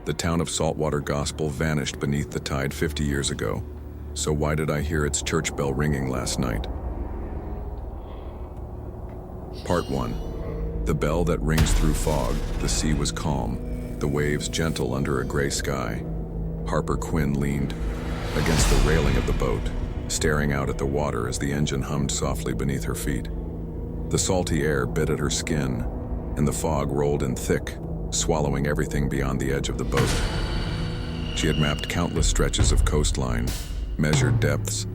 The town of Saltwater Gospel vanished beneath the tide 50 years ago. So why did I hear its church bell ringing last night? Part 1. The bell that rings through fog. The sea was calm, the waves gentle under a gray sky. Harper Quinn leaned against the railing of the boat, staring out at the water as the engine hummed softly beneath her feet. The salty air bit at her skin, and the fog rolled in thick, swallowing everything beyond the edge of the boat. She had mapped countless stretches of coastline, measured depths,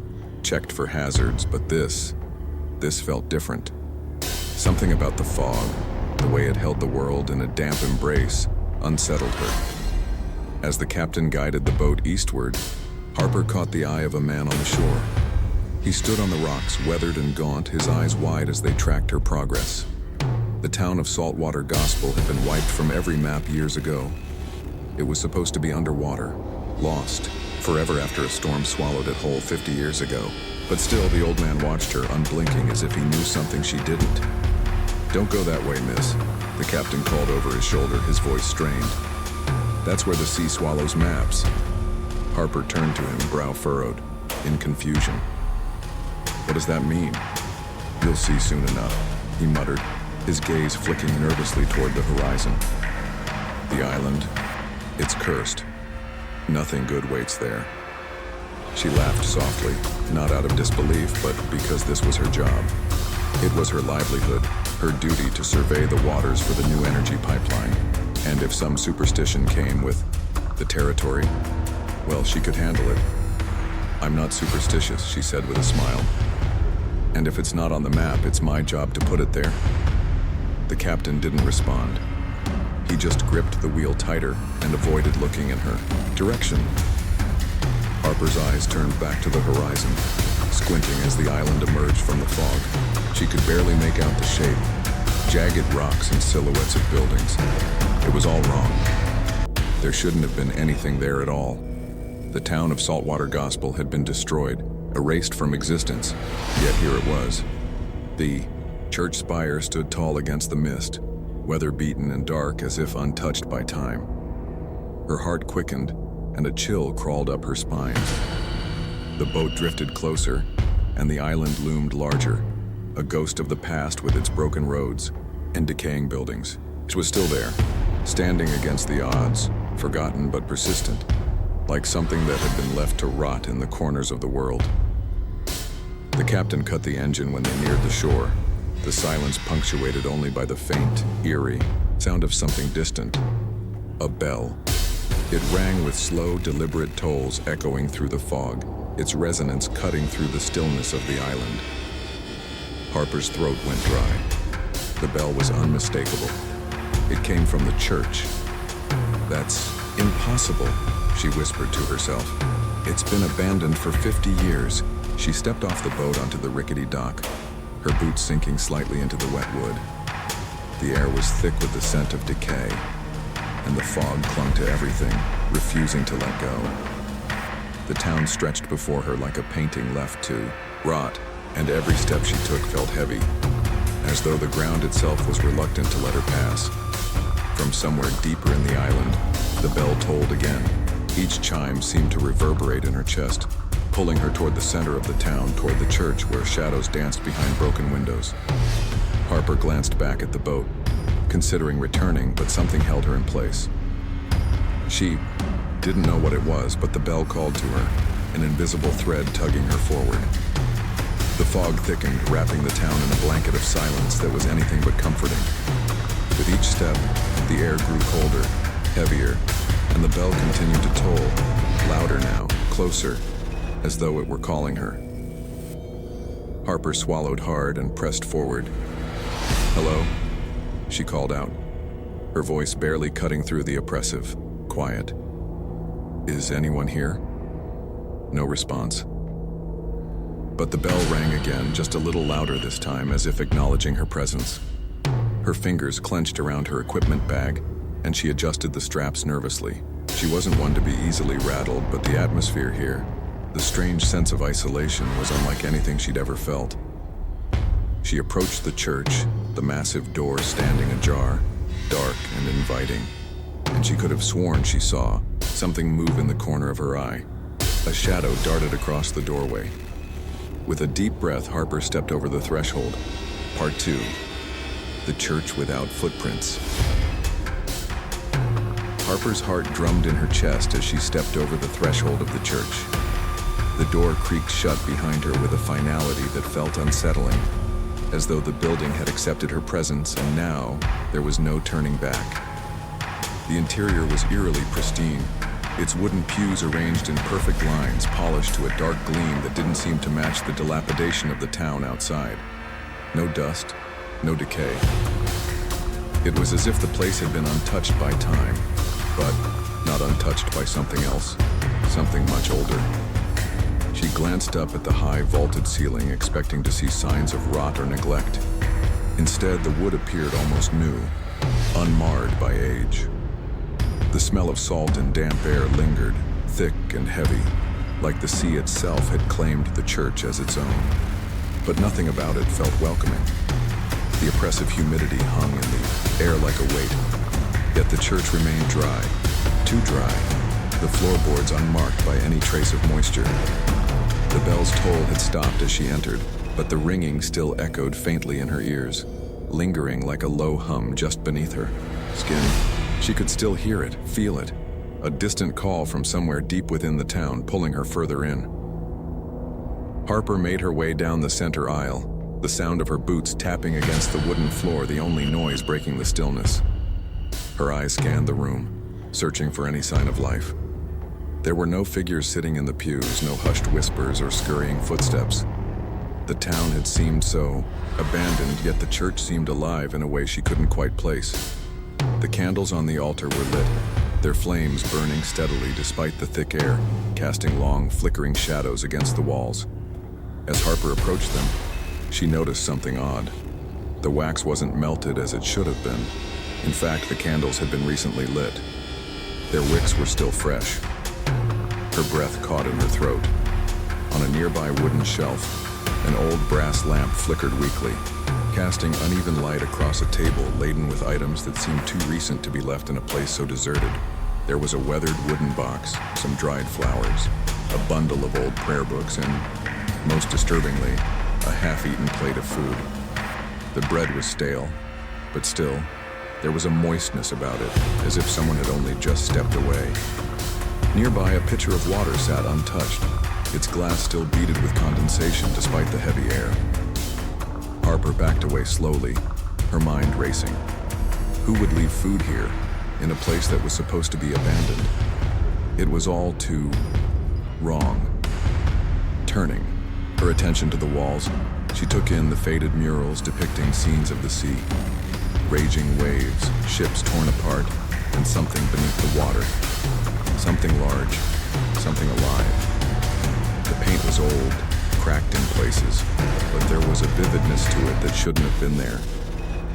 checked for hazards, but this felt different. Something about the fog, the way it held the world in a damp embrace, unsettled her. As the captain guided the boat eastward, Harper caught the eye of a man on the shore. He stood on the rocks, weathered and gaunt, his eyes wide as they tracked her progress. The town of Saltwater Gospel had been wiped from every map years ago. It was supposed to be underwater, lost, forever after a storm swallowed it whole 50 years ago. But still, the old man watched her, unblinking, as if he knew something she didn't. "Don't go that way, miss," the captain called over his shoulder, his voice strained. "That's where the sea swallows maps." Harper turned to him, brow furrowed, in confusion. "What does that mean?" "You'll see soon enough," he muttered, his gaze flicking nervously toward the horizon. "The island, it's cursed. Nothing good waits there." She laughed softly, not out of disbelief, but because this was her job. It was her livelihood, her duty to survey the waters for the new energy pipeline. And if some superstition came with the territory, well, she could handle it. "I'm not superstitious," she said with a smile. "And if it's not on the map, it's my job to put it there." The captain didn't respond. He just gripped the wheel tighter and avoided looking in her direction. Harper's eyes turned back to the horizon, squinting as the island emerged from the fog. She could barely make out the shape, jagged rocks and silhouettes of buildings. It was all wrong. There shouldn't have been anything there at all. The town of Saltwater Gospel had been destroyed, erased from existence, yet here it was. The church spire stood tall against the mist, weather-beaten and dark as if untouched by time. Her heart quickened, and a chill crawled up her spine. The boat drifted closer, and the island loomed larger, a ghost of the past with its broken roads and decaying buildings. It was still there, standing against the odds, forgotten but persistent, like something that had been left to rot in the corners of the world. The captain cut the engine when they neared the shore, the silence punctuated only by the faint, eerie sound of something distant. A bell. It rang with slow, deliberate tolls echoing through the fog, its resonance cutting through the stillness of the island. Harper's throat went dry. The bell was unmistakable. It came from the church. "That's impossible," she whispered to herself. "It's been abandoned for 50 years. She stepped off the boat onto the rickety dock, her boots sinking slightly into the wet wood. The air was thick with the scent of decay, and the fog clung to everything, refusing to let go. The town stretched before her like a painting left to rot, and every step she took felt heavy, as though the ground itself was reluctant to let her pass. From somewhere deeper in the island, the bell tolled again. Each chime seemed to reverberate in her chest, pulling her toward the center of the town, toward the church where shadows danced behind broken windows. Harper glanced back at the boat, considering returning, but something held her in place. She didn't know what it was, but the bell called to her, an invisible thread tugging her forward. The fog thickened, wrapping the town in a blanket of silence that was anything but comforting. With each step, the air grew colder, heavier, and the bell continued to toll, louder now, closer, as though it were calling her. Harper swallowed hard and pressed forward. "Hello?" she called out, her voice barely cutting through the oppressive quiet. "Is anyone here?" No response. But the bell rang again, just a little louder this time, as if acknowledging her presence. Her fingers clenched around her equipment bag, and she adjusted the straps nervously. She wasn't one to be easily rattled, but the atmosphere here, the strange sense of isolation, was unlike anything she'd ever felt. She approached the church, the massive door standing ajar, dark and inviting. and she could have sworn she saw something move in the corner of her eye. A shadow darted across the doorway. With a deep breath, Harper stepped over the threshold. Part 2. The Church Without Footprints. Harper's heart drummed in her chest as she stepped over the threshold of the church. The door creaked shut behind her with a finality that felt unsettling, as though the building had accepted her presence and now there was no turning back. The interior was eerily pristine, its wooden pews arranged in perfect lines, polished to a dark gleam that didn't seem to match the dilapidation of the town outside. No dust, no decay. It was as if the place had been untouched by time, but not untouched by something else, something much older. She glanced up at the high vaulted ceiling, expecting to see signs of rot or neglect. Instead, the wood appeared almost new, unmarred by age. The smell of salt and damp air lingered, thick and heavy, like the sea itself had claimed the church as its own. But nothing about it felt welcoming. The oppressive humidity hung in the air like a weight. Yet the church remained dry, too dry, the floorboards unmarked by any trace of moisture. The bell's toll had stopped as she entered, but the ringing still echoed faintly in her ears, lingering like a low hum just beneath her skin. She could still hear it, feel it, a distant call from somewhere deep within the town, pulling her further in. Harper made her way down the center aisle, the sound of her boots tapping against the wooden floor the only noise breaking the stillness. Her eyes scanned the room, searching for any sign of life. There were no figures sitting in the pews, no hushed whispers or scurrying footsteps. The town had seemed so abandoned, yet the church seemed alive in a way she couldn't quite place. The candles on the altar were lit, their flames burning steadily despite the thick air, casting long, flickering shadows against the walls. As Harper approached them, she noticed something odd. The wax wasn't melted as it should have been. In fact, the candles had been recently lit. Their wicks were still fresh. Her breath caught in her throat. On a nearby wooden shelf, an old brass lamp flickered weakly, casting uneven light across a table laden with items that seemed too recent to be left in a place so deserted. There was a weathered wooden box, some dried flowers, a bundle of old prayer books, and, most disturbingly, a half-eaten plate of food. The bread was stale, but still, there was a moistness about it, as if someone had only just stepped away. Nearby, a pitcher of water sat untouched, its glass still beaded with condensation despite the heavy air. Harper backed away slowly, her mind racing. Who would leave food here, in a place that was supposed to be abandoned? It was all too wrong. Turning her attention to the walls, she took in the faded murals depicting scenes of the sea. Raging waves, ships torn apart, and something beneath the water. Something large, something alive. The paint was old, cracked in places, but there was a vividness to it that shouldn't have been there.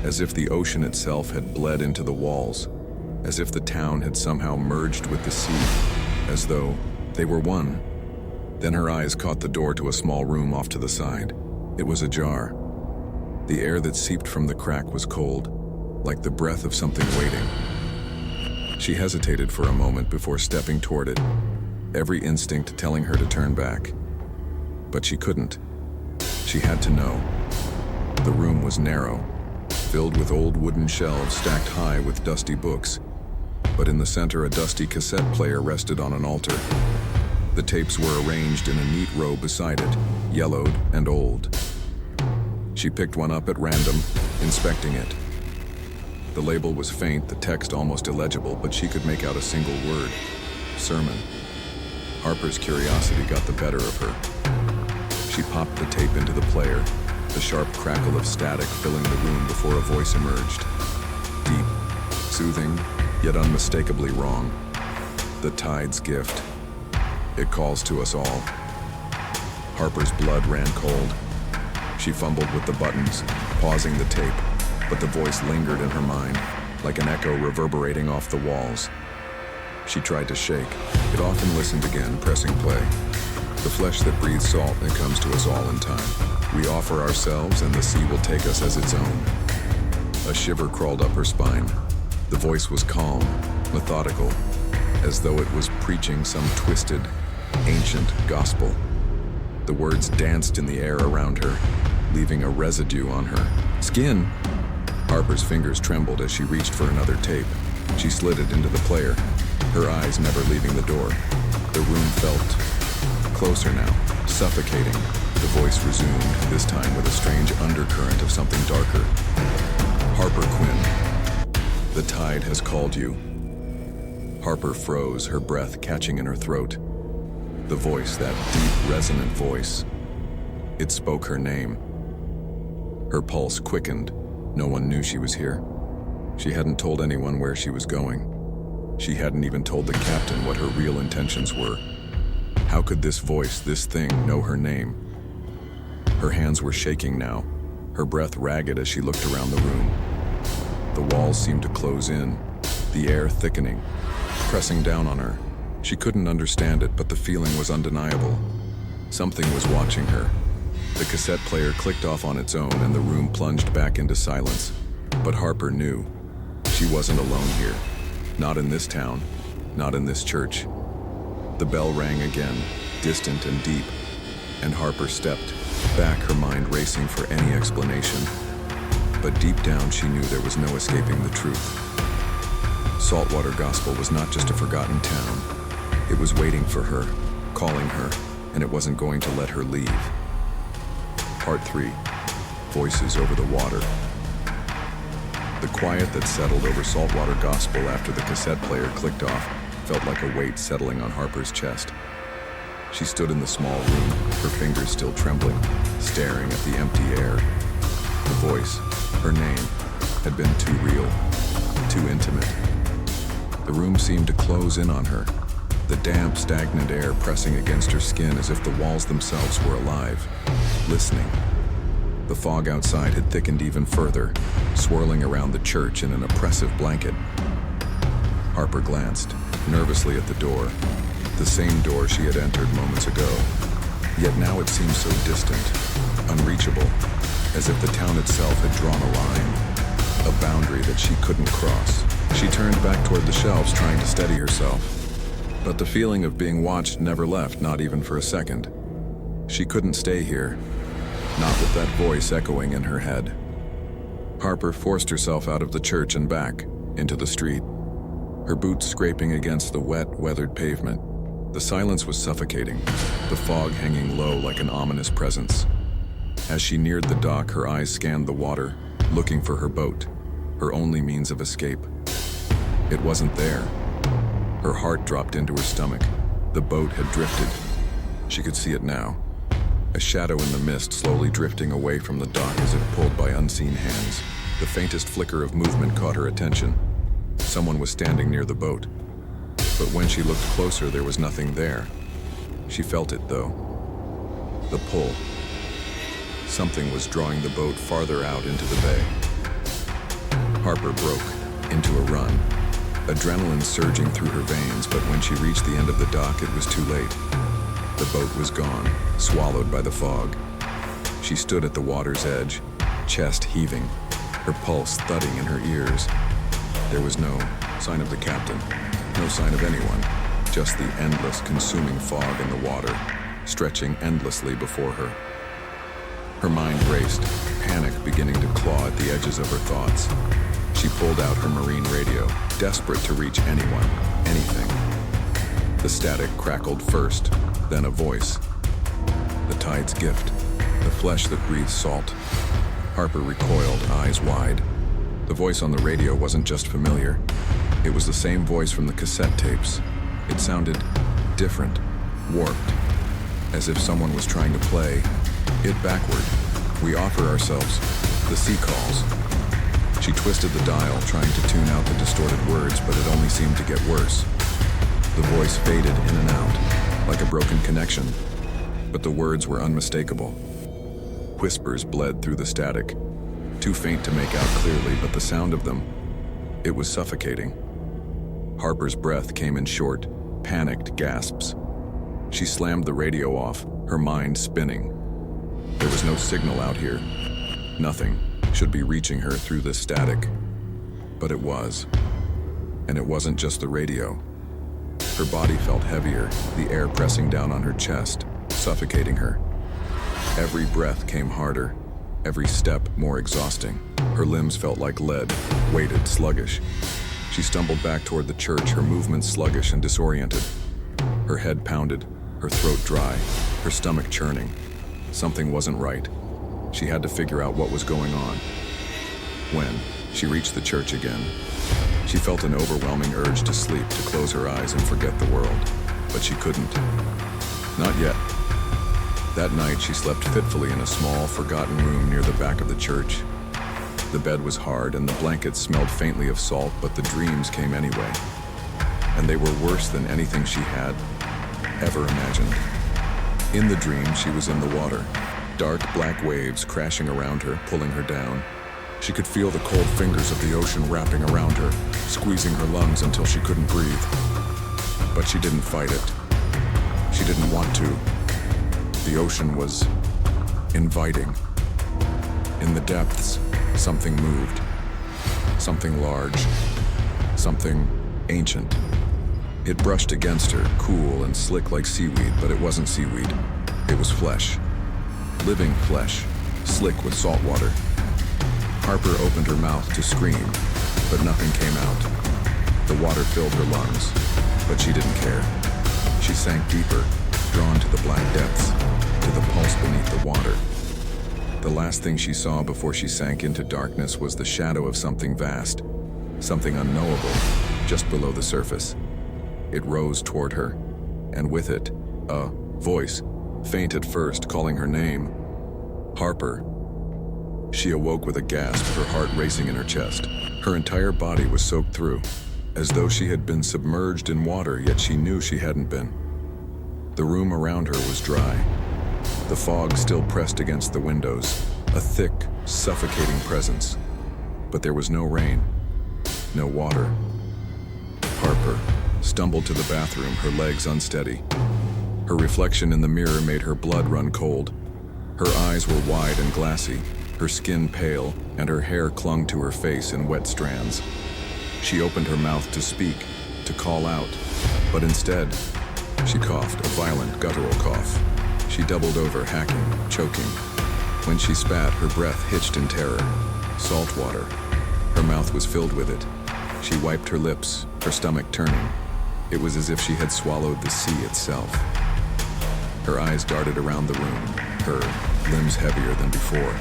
As if the ocean itself had bled into the walls, as if the town had somehow merged with the sea, as though they were one. Then her eyes caught the door to a small room off to the side. It was ajar. The air that seeped from the crack was cold, like the breath of something waiting. She hesitated for a moment before stepping toward it, every instinct telling her to turn back. But she couldn't. She had to know. The room was narrow, filled with old wooden shelves stacked high with dusty books. But in the center, a dusty cassette player rested on an altar. The tapes were arranged in a neat row beside it, yellowed and old. She picked one up at random, inspecting it. The label was faint, the text almost illegible, but she could make out a single word: sermon. Harper's curiosity got the better of her. She popped the tape into the player, the sharp crackle of static filling the room before a voice emerged. Deep, soothing, yet unmistakably wrong. The tide's gift. It calls to us all. Harper's blood ran cold. She fumbled with the buttons, pausing the tape, but the voice lingered in her mind, like an echo reverberating off the walls. She tried to shake. It often listened again, pressing play. The flesh that breathes salt and comes to us all in time. We offer ourselves and the sea will take us as its own. A shiver crawled up her spine. The voice was calm, methodical, as though it was preaching some twisted, ancient gospel. The words danced in the air around her, leaving a residue on her skin. Harper's fingers trembled as she reached for another tape. She slid it into the player, her eyes never leaving the door. The room felt closer now, suffocating. The voice resumed, this time with a strange undercurrent of something darker. Harper Quinn, the tide has called you. Harper froze, her breath catching in her throat. The voice, that deep, resonant voice, it spoke her name. Her pulse quickened. No one knew she was here. She hadn't told anyone where she was going. She hadn't even told the captain what her real intentions were. How could this voice, this thing, know her name? Her hands were shaking now, her breath ragged as she looked around the room. The walls seemed to close in, the air thickening, pressing down on her. She couldn't understand it, but the feeling was undeniable. Something was watching her. The cassette player clicked off on its own and the room plunged back into silence. But Harper knew. She wasn't alone here. Not in this town. Not in this church. The bell rang again, distant and deep, and Harper stepped back, her mind racing for any explanation. But deep down she knew there was no escaping the truth. Saltwater Gospel was not just a forgotten town. It was waiting for her, calling her, and it wasn't going to let her leave. Part 3. Voices over the water. The quiet that settled over Saltwater Gospel after the cassette player clicked off felt like a weight settling on Harper's chest. She stood in the small room, her fingers still trembling, staring at the empty air. The voice, her name, had been too real, too intimate. The room seemed to close in on her, the damp, stagnant air pressing against her skin as if the walls themselves were alive, listening. The fog outside had thickened even further, swirling around the church in an oppressive blanket. Harper glanced nervously at the door, the same door she had entered moments ago. Yet now it seemed so distant, unreachable, as if the town itself had drawn a line, a boundary that she couldn't cross. She turned back toward the shelves, trying to steady herself. But the feeling of being watched never left, not even for a second. She couldn't stay here, not with that voice echoing in her head. Harper forced herself out of the church and back, into the street, her boots scraping against the wet, weathered pavement. The silence was suffocating, the fog hanging low like an ominous presence. As she neared the dock, her eyes scanned the water, looking for her boat, her only means of escape. It wasn't there. Her heart dropped into her stomach. The boat had drifted. She could see it now. A shadow in the mist slowly drifting away from the dock as if pulled by unseen hands. The faintest flicker of movement caught her attention. Someone was standing near the boat. But when she looked closer, there was nothing there. She felt it, though. The pull. Something was drawing the boat farther out into the bay. Harper broke into a run, adrenaline surging through her veins, but when she reached the end of the dock, it was too late. The boat was gone, swallowed by the fog. She stood at the water's edge, chest heaving, her pulse thudding in her ears. There was no sign of the captain, no sign of anyone, just the endless, consuming fog in the water, stretching endlessly before her. Her mind raced, panic beginning to claw at the edges of her thoughts. She pulled out her marine radio, desperate to reach anyone, anything. The static crackled first, then a voice. The tide's gift, the flesh that breathes salt. Harper recoiled, eyes wide. The voice on the radio wasn't just familiar. It was the same voice from the cassette tapes. It sounded different, warped, as if someone was trying to play it backward. We offer ourselves, the sea calls. She twisted the dial, trying to tune out the distorted words, but it only seemed to get worse. The voice faded in and out, like a broken connection, but the words were unmistakable. Whispers bled through the static, too faint to make out clearly, but the sound of them, it was suffocating. Harper's breath came in short, panicked gasps. She slammed the radio off, her mind spinning. There was no signal out here. Nothing should be reaching her through this static. But it was. And it wasn't just the radio. Her body felt heavier, the air pressing down on her chest, suffocating her. Every breath came harder, every step more exhausting. Her limbs felt like lead, weighted, sluggish. She stumbled back toward the church, her movements sluggish and disoriented. Her head pounded, her throat dry, her stomach churning. Something wasn't right. She had to figure out what was going on. When she reached the church again, she felt an overwhelming urge to sleep, to close her eyes and forget the world. But she couldn't. Not yet. That night, she slept fitfully in a small, forgotten room near the back of the church. The bed was hard and the blankets smelled faintly of salt, but the dreams came anyway. And they were worse than anything she had ever imagined. In the dream, she was in the water. Dark black waves crashing around her, pulling her down. She could feel the cold fingers of the ocean wrapping around her, squeezing her lungs until she couldn't breathe. But she didn't fight it. She didn't want to. The ocean was inviting. In the depths, something moved. Something large. Something ancient. It brushed against her, cool and slick like seaweed, but it wasn't seaweed. It was flesh. Living flesh, slick with salt water. Harper opened her mouth to scream, but nothing came out. The water filled her lungs, but she didn't care. She sank deeper, drawn to the black depths, to the pulse beneath the water. The last thing she saw before she sank into darkness was the shadow of something vast, something unknowable, just below the surface. It rose toward her, and with it, a voice, faint at first, calling her name. Harper. She awoke with a gasp, her heart racing in her chest. Her entire body was soaked through, as though she had been submerged in water, yet she knew she hadn't been. The room around her was dry. The fog still pressed against the windows, a thick, suffocating presence. But there was no rain, no water. Harper stumbled to the bathroom, her legs unsteady. Her reflection in the mirror made her blood run cold. Her eyes were wide and glassy, her skin pale, and her hair clung to her face in wet strands. She opened her mouth to speak, to call out, but instead, she coughed, a violent, guttural cough. She doubled over, hacking, choking. When she spat, her breath hitched in terror. Salt water. Her mouth was filled with it. She wiped her lips, her stomach turning. It was as if she had swallowed the sea itself. Her eyes darted around the room, her limbs heavier than before.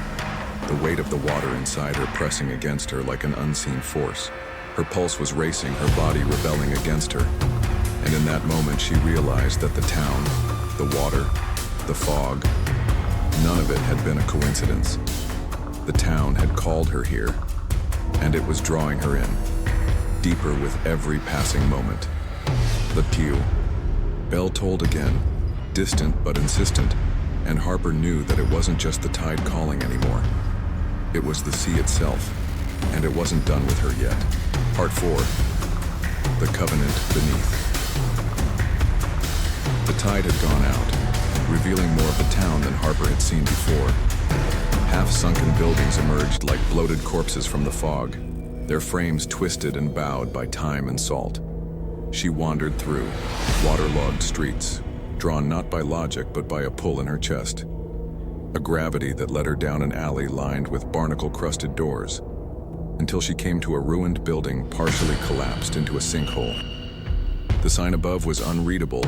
The weight of the water inside her pressing against her like an unseen force. Her pulse was racing, her body rebelling against her. And in that moment, she realized that the town, the water, the fog, none of it had been a coincidence. The town had called her here, and it was drawing her in, deeper with every passing moment. The pew. Bell tolled again, distant but insistent, and Harper knew that it wasn't just the tide calling anymore. It was the sea itself, and it wasn't done with her yet. Part 4. The Covenant Beneath. The tide had gone out, revealing more of the town than Harper had seen before. Half-sunken buildings emerged like bloated corpses from the fog, their frames twisted and bowed by time and salt. She wandered through waterlogged streets, drawn not by logic but by a pull in her chest. A gravity that led her down an alley lined with barnacle-crusted doors, until she came to a ruined building partially collapsed into a sinkhole. The sign above was unreadable,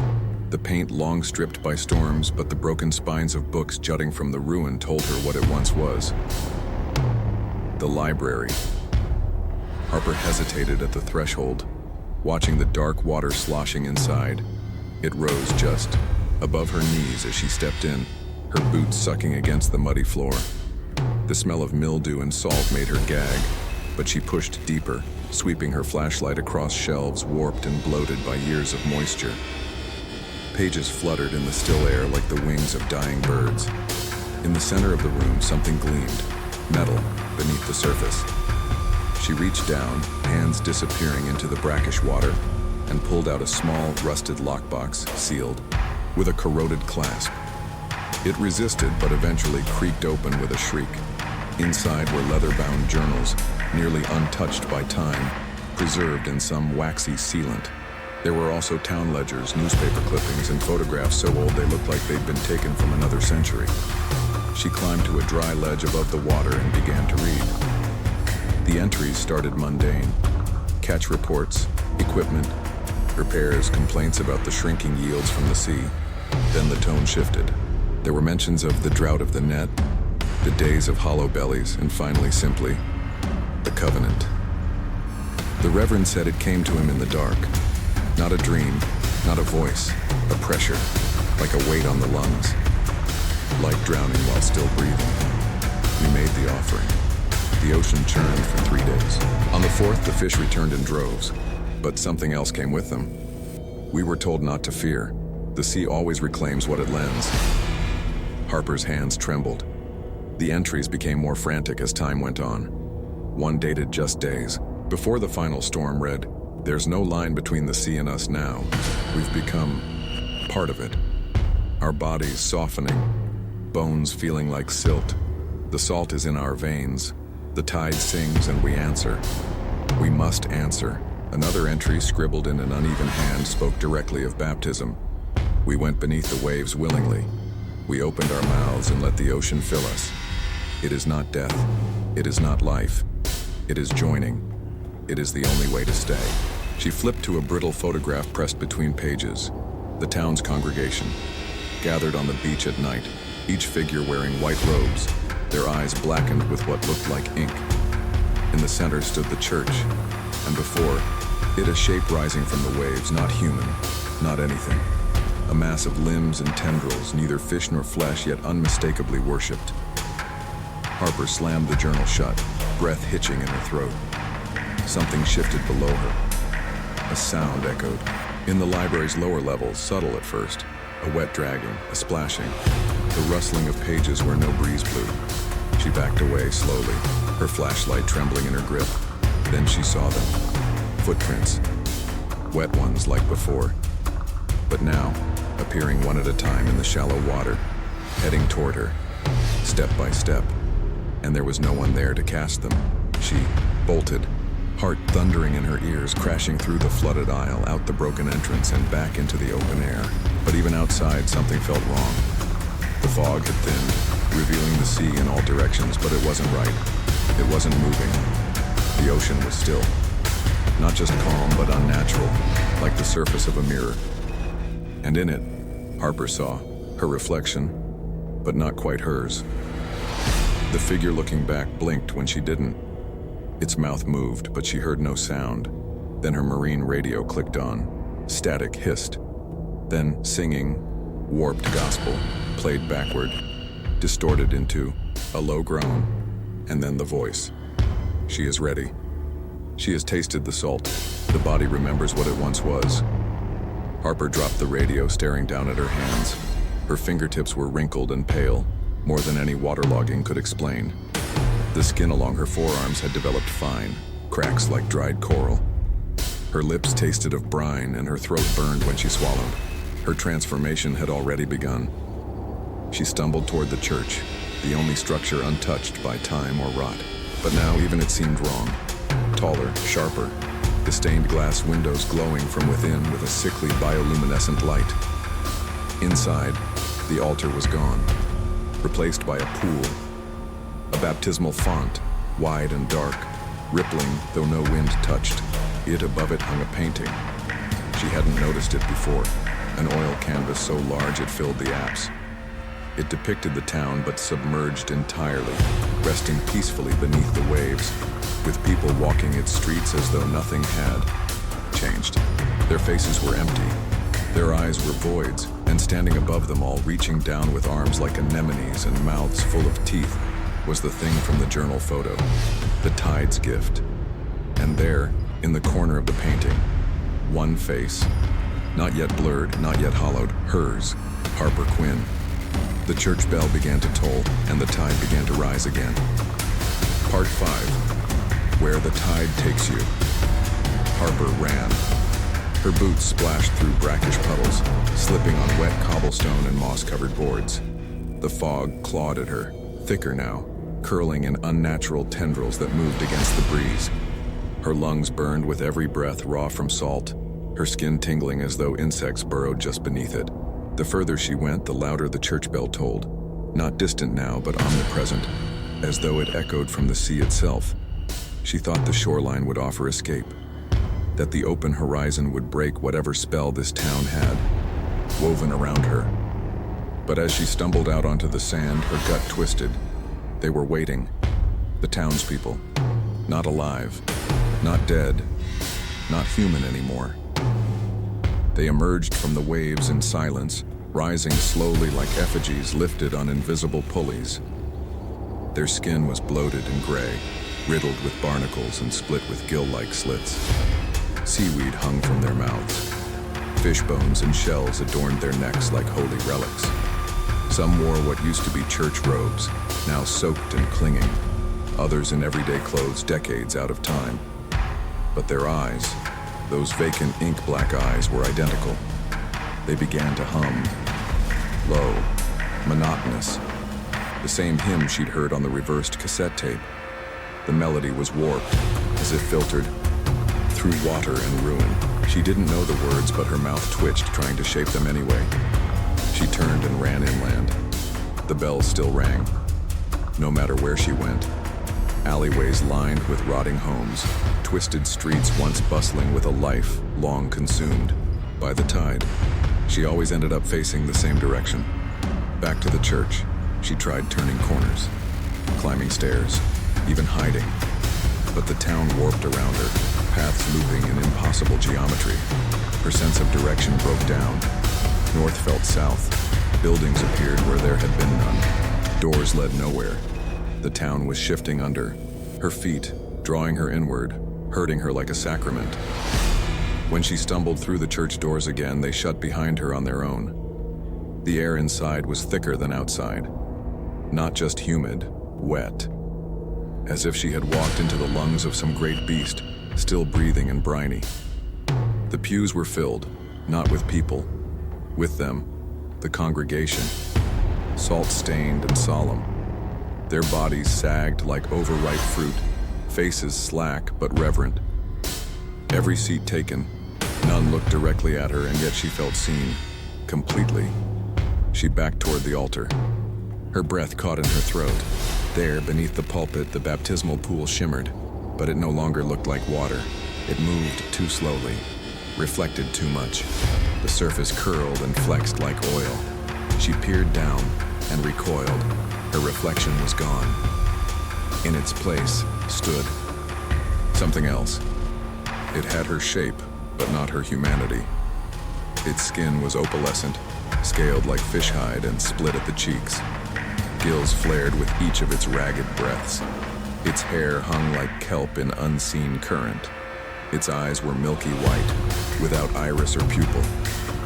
the paint long stripped by storms, but the broken spines of books jutting from the ruin told her what it once was. The library. Harper hesitated at the threshold, watching the dark water sloshing inside. It rose just above her knees as she stepped in, her boots sucking against the muddy floor. The smell of mildew and salt made her gag, but she pushed deeper, sweeping her flashlight across shelves warped and bloated by years of moisture. Pages fluttered in the still air like the wings of dying birds. In the center of the room, something gleamed, metal, beneath the surface. She reached down, hands disappearing into the brackish water, and pulled out a small, rusted lockbox, sealed, with a corroded clasp. It resisted, but eventually creaked open with a shriek. Inside were leather-bound journals, nearly untouched by time, preserved in some waxy sealant. There were also town ledgers, newspaper clippings, and photographs so old they looked like they'd been taken from another century. She climbed to a dry ledge above the water and began to read. The entries started mundane. Catch reports, equipment, repairs, complaints about the shrinking yields from the sea. Then the tone shifted. There were mentions of the drought of the net, the days of hollow bellies, and finally, simply, the covenant. The Reverend said it came to him in the dark. Not a dream, not a voice, a pressure, like a weight on the lungs. Like drowning while still breathing. We made the offering. The ocean churned for 3 days. On the 4th, the fish returned in droves, but something else came with them. We were told not to fear. The sea always reclaims what it lends. Harper's hands trembled. The entries became more frantic as time went on. One dated just days. Before the final storm read, "There's no line between the sea and us now. We've become part of it. Our bodies softening, bones feeling like silt. The salt is in our veins. The tide sings and we answer. We must answer." Another entry scribbled in an uneven hand spoke directly of baptism. We went beneath the waves willingly. We opened our mouths and let the ocean fill us. It is not death. It is not life. It is joining. It is the only way to stay. She flipped to a brittle photograph pressed between pages. The town's congregation, gathered on the beach at night, each figure wearing white robes, their eyes blackened with what looked like ink. In the center stood the church, and before it a shape rising from the waves, not human, not anything. A mass of limbs and tendrils, neither fish nor flesh, yet unmistakably worshipped. Harper slammed the journal shut, breath hitching in her throat. Something shifted below her. A sound echoed. In the library's lower levels, subtle at first, a wet dragging, a splashing, the rustling of pages where no breeze blew. She backed away slowly, her flashlight trembling in her grip. Then she saw them. Footprints. Wet ones like before. But now, appearing one at a time in the shallow water, heading toward her, step by step. And there was no one there to cast them. She bolted, heart thundering in her ears, crashing through the flooded aisle, out the broken entrance, and back into the open air. But even outside, something felt wrong. The fog had thinned, revealing the sea in all directions, but it wasn't right. It wasn't moving. The ocean was still. Not just calm, but unnatural, like the surface of a mirror. And in it, Harper saw her reflection, but not quite hers. The figure looking back blinked when she didn't. Its mouth moved, but she heard no sound. Then her marine radio clicked on. Static hissed. Then singing, warped gospel, played backward, distorted into a low groan, and then the voice. She is ready. She has tasted the salt. The body remembers what it once was. Harper dropped the radio, staring down at her hands. Her fingertips were wrinkled and pale, more than any waterlogging could explain. The skin along her forearms had developed fine, cracks like dried coral. Her lips tasted of brine and her throat burned when she swallowed. Her transformation had already begun. She stumbled toward the church, the only structure untouched by time or rot. But now even it seemed wrong. Taller, sharper, the stained glass windows glowing from within with a sickly bioluminescent light. Inside, the altar was gone, replaced by a pool. A baptismal font, wide and dark, rippling though no wind touched. It above it hung a painting. She hadn't noticed it before, an oil canvas so large it filled the apse. It depicted the town but submerged entirely, resting peacefully beneath the waves, with people walking its streets as though nothing had changed. Their faces were empty. Their eyes were voids, and standing above them all, reaching down with arms like anemones and mouths full of teeth, was the thing from the journal photo, the tide's gift. And there, in the corner of the painting, one face, not yet blurred, not yet hollowed, hers, Harper Quinn. The church bell began to toll, and the tide began to rise again. Part 5, Where the Tide Takes You. Harper ran. Her boots splashed through brackish puddles, slipping on wet cobblestone and moss-covered boards. The fog clawed at her, thicker now, curling in unnatural tendrils that moved against the breeze. her lungs burned with every breath raw from salt, her skin tingling as though insects burrowed just beneath it. The further she went, the louder the church bell tolled, not distant now, but omnipresent, as though it echoed from the sea itself. She thought the shoreline would offer escape, that the open horizon would break whatever spell this town had woven around her. But as she stumbled out onto the sand, her gut twisted. They were waiting. The townspeople. Not alive. Not dead. Not human anymore. They emerged from the waves in silence, rising slowly like effigies lifted on invisible pulleys. Their skin was bloated and gray, riddled with barnacles and split with gill-like slits. Seaweed hung from their mouths. Fish bones and shells adorned their necks like holy relics. Some wore what used to be church robes, now soaked and clinging. Others in everyday clothes decades out of time. But their eyes, those vacant ink-black eyes, were identical. They began to hum. Low, monotonous. The same hymn she'd heard on the reversed cassette tape. The melody was warped, as if filtered through water and ruin. She didn't know the words, but her mouth twitched, trying to shape them anyway. She turned and ran inland. The bells still rang, no matter where she went. Alleyways lined with rotting homes, twisted streets once bustling with a life long consumed by the tide. She always ended up facing the same direction. Back to the church, she tried turning corners, climbing stairs, even hiding. But the town warped around her, paths looping in impossible geometry. Her sense of direction broke down. North felt south. Buildings appeared where there had been none. Doors led nowhere. The town was shifting under her feet, drawing her inward, hurting her like a sacrament. When she stumbled through the church doors again, they shut behind her on their own. The air inside was thicker than outside. Not just humid, wet. As if she had walked into the lungs of some great beast, still breathing and briny. The pews were filled, not with people. With them, the congregation, salt-stained and solemn. Their bodies sagged like overripe fruit, faces slack but reverent. Every seat taken, none looked directly at her, and yet she felt seen, completely. She backed toward the altar. Her breath caught in her throat. There, beneath the pulpit, the baptismal pool shimmered, but it no longer looked like water. It moved too slowly, reflected too much. The surface curled and flexed like oil. She peered down and recoiled. Her reflection was gone. In its place stood something else. It had her shape, but not her humanity. Its skin was opalescent, scaled like fish hide and split at the cheeks. Gills flared with each of its ragged breaths. Its hair hung like kelp in unseen current. Its eyes were milky white, without iris or pupil.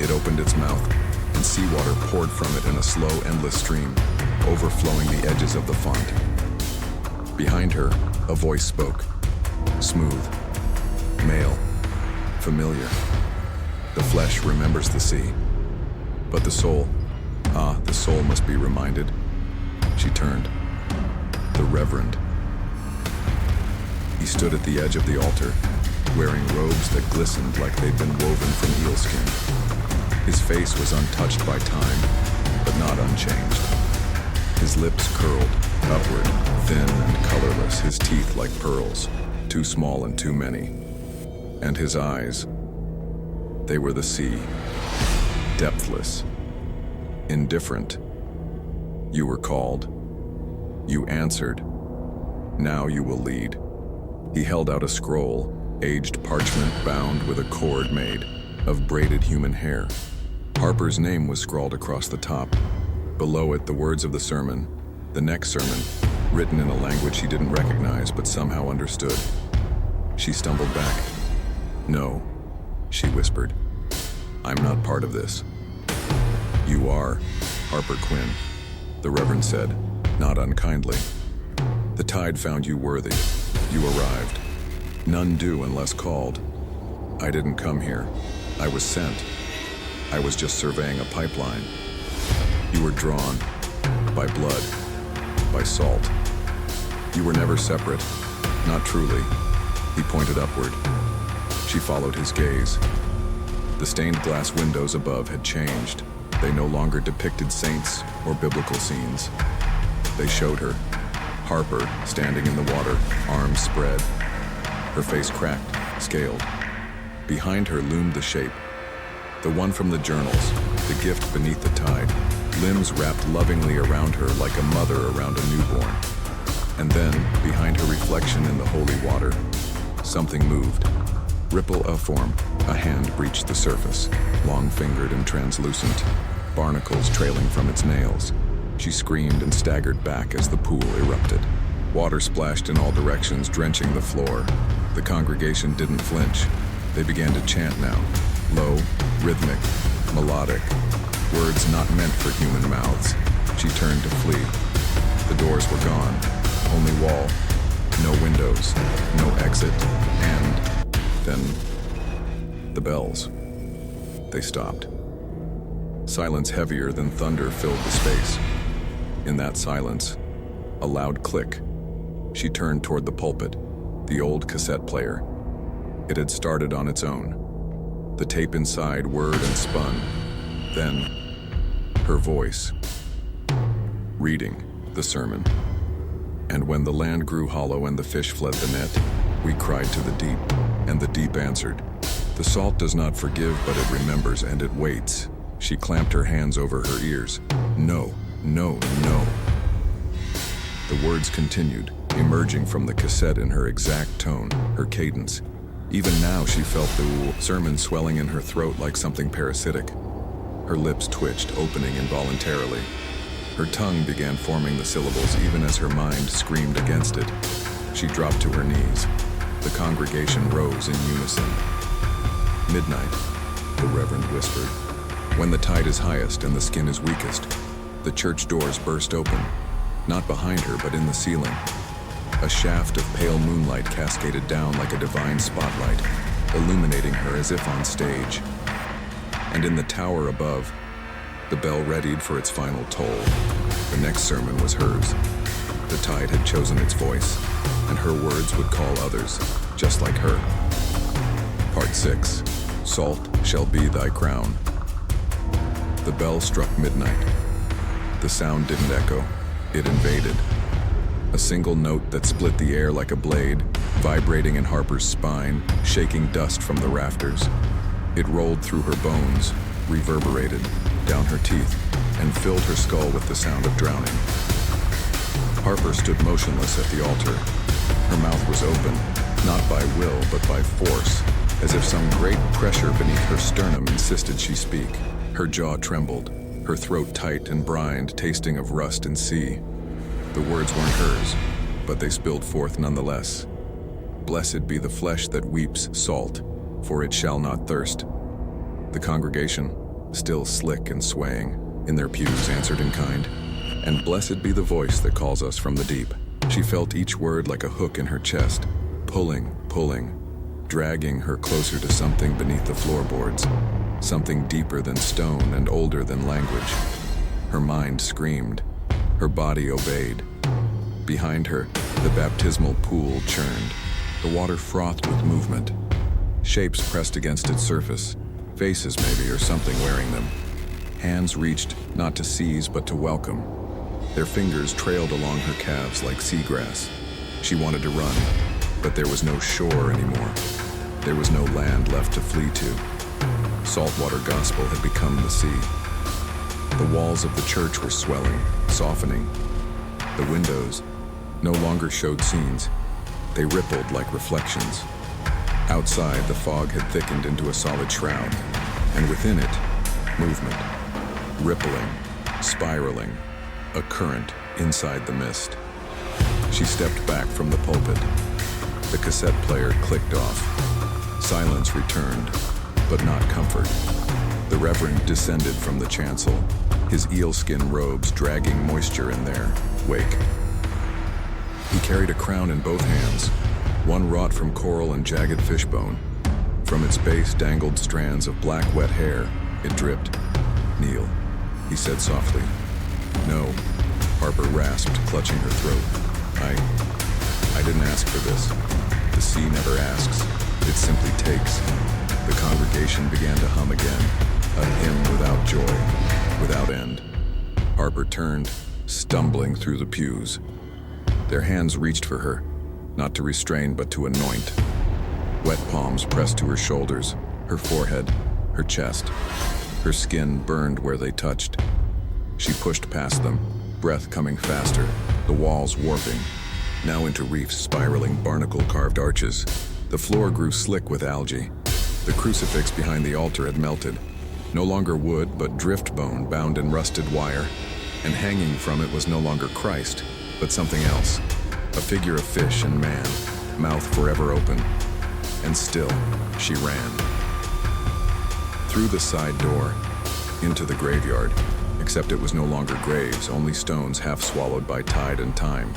It opened its mouth, and seawater poured from it in a slow, endless stream, overflowing the edges of the font. Behind her, a voice spoke. Smooth. Male. Familiar. The flesh remembers the sea. But the soul, the soul must be reminded. She turned. The Reverend. He stood at the edge of the altar, wearing robes that glistened like they'd been woven from eelskin. His face was untouched by time, but not unchanged. His lips curled, upward, thin and colorless, his teeth like pearls, too small and too many. And his eyes, they were the sea, depthless, indifferent. You were called. You answered. Now you will lead. He held out a scroll, aged parchment bound with a cord made of braided human hair. Harper's name was scrawled across the top. Below it, the words of the sermon, the next sermon, written in a language she didn't recognize but somehow understood. She stumbled back. No, she whispered. I'm not part of this. You are, Harper Quinn, the Reverend said, not unkindly. The tide found you worthy. You arrived. None do unless called. I didn't come here. I was sent. I was just surveying a pipeline. You were drawn by blood, by salt. You were never separate, not truly. He pointed upward. She followed his gaze. The stained glass windows above had changed. They no longer depicted saints or biblical scenes. They showed her, Harper, standing in the water, arms spread, her face cracked, scaled. Behind her loomed the shape, the one from the journals, the gift beneath the tide, limbs wrapped lovingly around her like a mother around a newborn. And then, behind her reflection in the holy water, something moved. Ripple of form, a hand breached the surface, long-fingered and translucent, barnacles trailing from its nails. She screamed and staggered back as the pool erupted. Water splashed in all directions, drenching the floor. The congregation didn't flinch. They began to chant now, low, rhythmic, melodic, words not meant for human mouths. She turned to flee. The doors were gone, only wall, no windows, no exit, and then the bells. They stopped. Silence heavier than thunder filled the space. In that silence, a loud click. She turned toward the pulpit, the old cassette player. It had started on its own. The tape inside whirred and spun. Then, her voice, reading the sermon. And when the land grew hollow and the fish fled the net, we cried to the deep, and the deep answered. The salt does not forgive, but it remembers and it waits. She clamped her hands over her ears. No, no, no. The words continued, emerging from the cassette in her exact tone, her cadence. Even now she felt the sermon swelling in her throat like something parasitic. Her lips twitched, opening involuntarily. Her tongue began forming the syllables even as her mind screamed against it. She dropped to her knees. The congregation rose in unison. Midnight, the Reverend whispered. When the tide is highest and the skin is weakest, the church doors burst open, not behind her but in the ceiling. A shaft of pale moonlight cascaded down like a divine spotlight, illuminating her as if on stage. And in the tower above, the bell readied for its final toll. The next sermon was hers. The tide had chosen its voice, and her words would call others, just like her. Part 6. Salt shall be thy crown. The bell struck midnight. The sound didn't echo, it invaded. A single note that split the air like a blade, vibrating in Harper's spine, shaking dust from the rafters. It rolled through her bones, reverberated, down her teeth, and filled her skull with the sound of drowning. Harper stood motionless at the altar. Her mouth was open, not by will, but by force, as if some great pressure beneath her sternum insisted she speak. Her jaw trembled, her throat tight and brined, tasting of rust and sea. The words weren't hers, but they spilled forth nonetheless. Blessed be the flesh that weeps salt, for it shall not thirst. The congregation, still slick and swaying, in their pews answered in kind. And blessed be the voice that calls us from the deep. She felt each word like a hook in her chest, pulling, dragging her closer to something beneath the floorboards, something deeper than stone and older than language. Her mind screamed. Her body obeyed. Behind her, the baptismal pool churned. The water frothed with movement. Shapes pressed against its surface. Faces maybe, or something wearing them. Hands reached, not to seize, but to welcome. Their fingers trailed along her calves like seagrass. She wanted to run, but there was no shore anymore. There was no land left to flee to. Saltwater Gospel had become the sea. The walls of the church were swelling, softening. The windows no longer showed scenes. They rippled like reflections. Outside, the fog had thickened into a solid shroud, and within it, movement. Rippling, spiraling, a current inside the mist. She stepped back from the pulpit. The cassette player clicked off. Silence returned, but not comfort. The Reverend descended from the chancel, his eelskin robes dragging moisture in their wake. He carried a crown in both hands, one wrought from coral and jagged fishbone. From its base dangled strands of black wet hair. It dripped. "Kneel," he said softly. "No," Harper rasped, clutching her throat. I didn't ask for this." The sea never asks, it simply takes. The congregation began to hum again, a hymn without joy, without end. Harper turned, stumbling through the pews. Their hands reached for her, not to restrain but to anoint. Wet palms pressed to her shoulders, her forehead, her chest. Her skin burned where they touched. She pushed past them, breath coming faster, the walls warping, now into reefs spiraling barnacle-carved arches. The floor grew slick with algae. The crucifix behind the altar had melted. No longer wood, but drift bone bound in rusted wire. And hanging from it was no longer Christ, but something else. A figure of fish and man, mouth forever open. And still, she ran. Through the side door, into the graveyard, except it was no longer graves, only stones half swallowed by tide and time.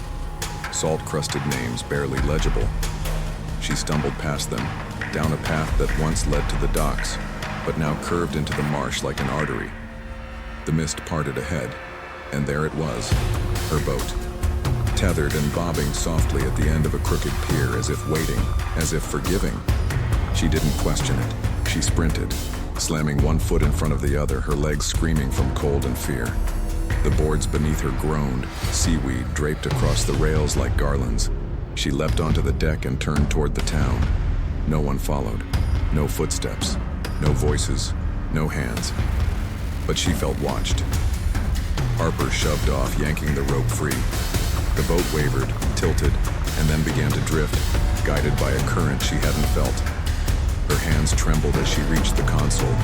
Salt-crusted names barely legible. She stumbled past them, down a path that once led to the docks, but now curved into the marsh like an artery. The mist parted ahead, and there it was, her boat, tethered and bobbing softly at the end of a crooked pier, as if waiting, as if forgiving. She didn't question it. She sprinted, slamming one foot in front of the other, her legs screaming from cold and fear. The boards beneath her groaned, seaweed draped across the rails like garlands. She leapt onto the deck and turned toward the town. No one followed. No footsteps. No voices. No hands. But she felt watched. Harper shoved off, yanking the rope free. The boat wavered, tilted, and then began to drift, guided by a current she hadn't felt. Her hands trembled as she reached the console.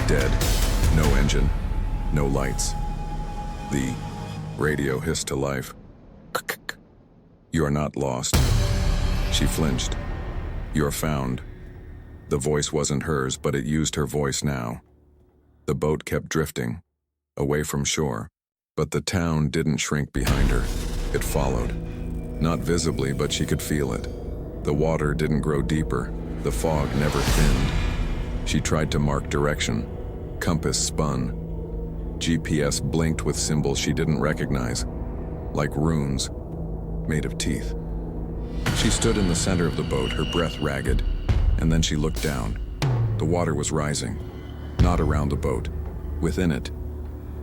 Dead. No engine. No lights. The radio hissed to life. "You're not lost." She flinched. "You're found." The voice wasn't hers, but it used her voice now. The boat kept drifting, away from shore, but the town didn't shrink behind her. It followed. Not visibly, but she could feel it. The water didn't grow deeper. The fog never thinned. She tried to mark direction. Compass spun. GPS blinked with symbols she didn't recognize, like runes, made of teeth. She stood in the center of the boat, her breath ragged, and then she looked down. The water was rising, not around the boat, within it.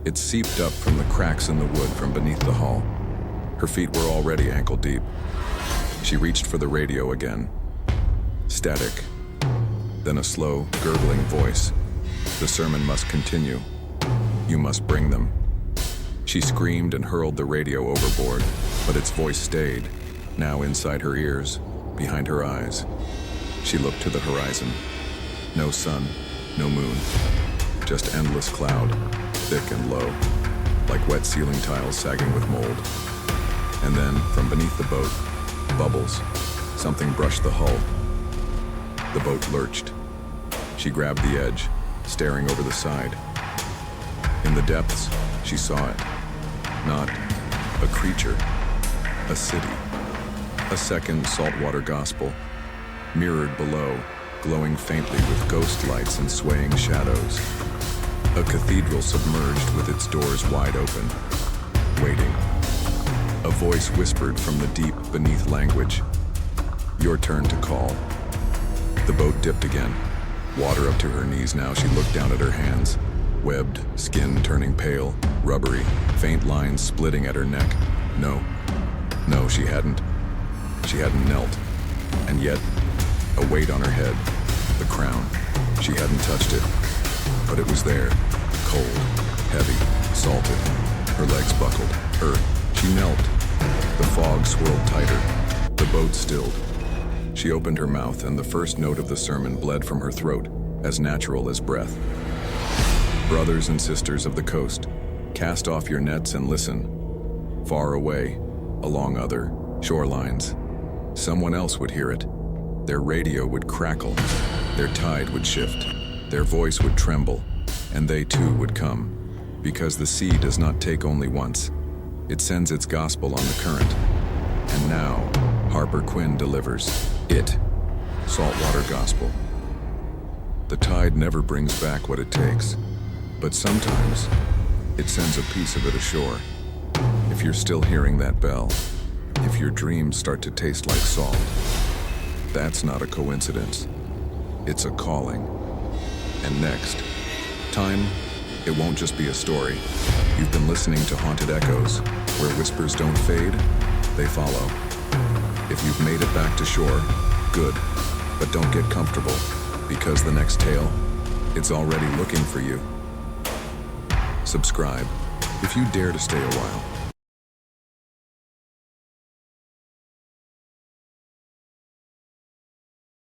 It seeped up from the cracks in the wood from beneath the hull. Her feet were already ankle deep. She reached for the radio again. Static. Then a slow, gurgling voice. "The sermon must continue. You must bring them." She screamed and hurled the radio overboard, but its voice stayed, now inside her ears, behind her eyes. She looked to the horizon. No sun, no moon, just endless cloud, thick and low, like wet ceiling tiles sagging with mold. And then, from beneath the boat, bubbles. Something brushed the hull. The boat lurched. She grabbed the edge, staring over the side. In the depths, she saw it. Not a creature, a city. A second Saltwater Gospel, mirrored below, glowing faintly with ghost lights and swaying shadows. A cathedral submerged with its doors wide open, waiting. A voice whispered from the deep beneath language. "Your turn to call." The boat dipped again. Water up to her knees now, she looked down at her hands. Webbed, skin turning pale, rubbery, faint lines splitting at her neck. No, she hadn't. She hadn't knelt. And yet, a weight on her head, the crown. She hadn't touched it. But it was there, cold, heavy, salted. Her legs buckled. She knelt. The fog swirled tighter. The boat stilled. She opened her mouth, and the first note of the sermon bled from her throat, as natural as breath. "Brothers and sisters of the coast, cast off your nets and listen. Far away, along other shorelines, someone else would hear it. Their radio would crackle, their tide would shift, their voice would tremble, and they too would come. Because the sea does not take only once. It sends its gospel on the current. And now, Harper Quinn delivers it, Saltwater Gospel. The tide never brings back what it takes, but sometimes it sends a piece of it ashore. If you're still hearing that bell, if your dreams start to taste like salt, That's not a coincidence. It's a calling. And next, time, it won't just be a story. You've been listening to Haunted Echoes, where whispers don't fade, they follow. If you've made it back to shore, good. But don't get comfortable, because the next tale, it's already looking for you. Subscribe, if you dare to stay a while.